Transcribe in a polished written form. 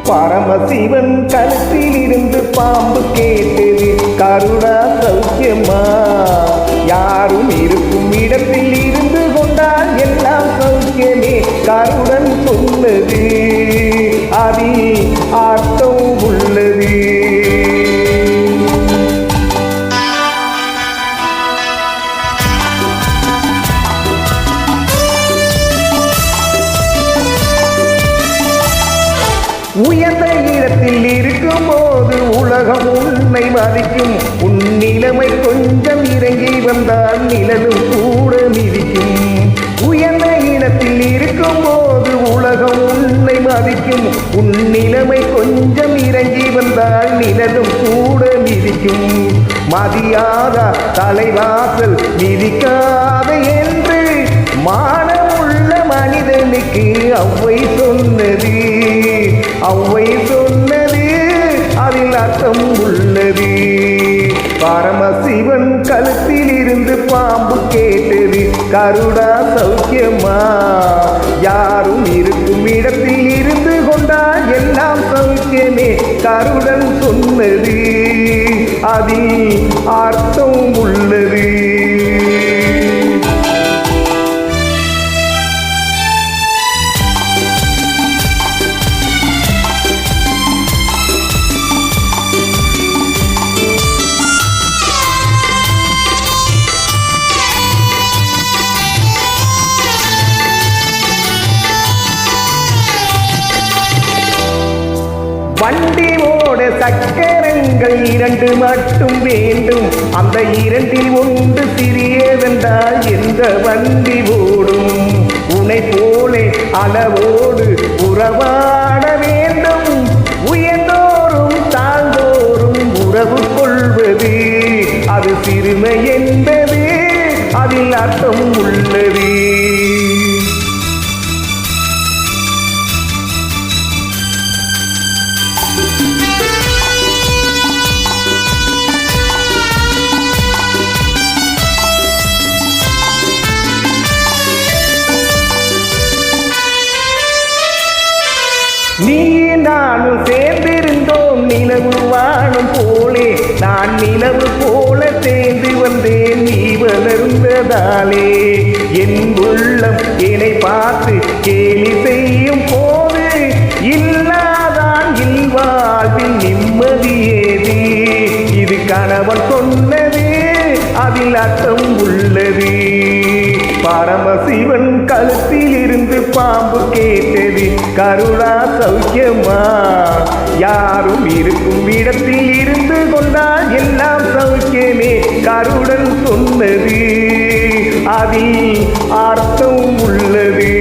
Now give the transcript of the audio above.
பரமசிவன் கழுத்தில் இருந்து பாம்பு கேட்டது, கருடா சௌக்கியமா? யாரும் இருக்கும் இடத்தில் இருந்து கொண்டால் எல்லாம் சௌக்கியமே. கருடன் சொன்னது அதில் அர்த்தம் உள்ளது. உயர்ந்த இடத்தில் இருக்கும் போது உலகம் உன்னை மதிக்கும். உன் நிலைமை கொஞ்சம் இறங்கி வந்தால் நிழலும் கூட மிதிக்கும். உயர்ந்த இடத்தில் இருக்கும் போது உலகம் உன்னை மதிக்கும். உன் நிலைமை கொஞ்சம் இறங்கி வந்தால் நிழலும் கூட மிதிக்கும். மதியாத தலைவாசல் மிதிக்காத என்று மானமுள்ள மனிதனுக்கு அவ்வை சொன்னது. அவ்வை சொன்னது அதில் அர்த்தம் உள்ளது. பரமசிவன் கழுத்தில் இருந்து பாம்பு கேட்டது, கருடா சௌக்கியமா? யாரும் இருக்கும் இடத்தில் இருந்து கொண்டால் எல்லாம் சௌக்கியமே. கருடன் சொன்னது அதில் அர்த்தம் உள்ளது. வண்டி ஓட சக்கரங்கள் 2 மட்டும் வேண்டும். அந்த 2இல் ஒன்று சிறியதென்றால் எந்த வண்டி ஓடும்? உன்னை போலே அளவோடு உறவாட வேண்டும். உயர்ந்தோறும் தாழ்ந்தோறும் உறவு கொள்வது அது சிறுமை என்பது அதில் அர்த்தம் உள்ளது. நீ நானும் சேர்ந்திருந்தோம் நிலவு வானம் போலே. நான் நிலவு போல சேர்ந்து வந்தேன் நீ வளர்ந்ததாலே. என் உள்ளம் என்னை பார்த்து கேலி செய்யும் போது இல்லாதான் இல்வாழ்வில் நிம்மதியேது. இது கணவன் சொன்னது அதில் அர்த்தம் உள்ளது. பரமசிவன் கழுத்தில் இருந்து பாம்பு கேட்டது, கருடா சௌக்கியமா? யாரும் இருக்கும் இடத்தில் இருந்து கொண்டால் எல்லாம் சௌக்கியமே. கருடன் சொன்னது அதில் அர்த்தம் உள்ளது.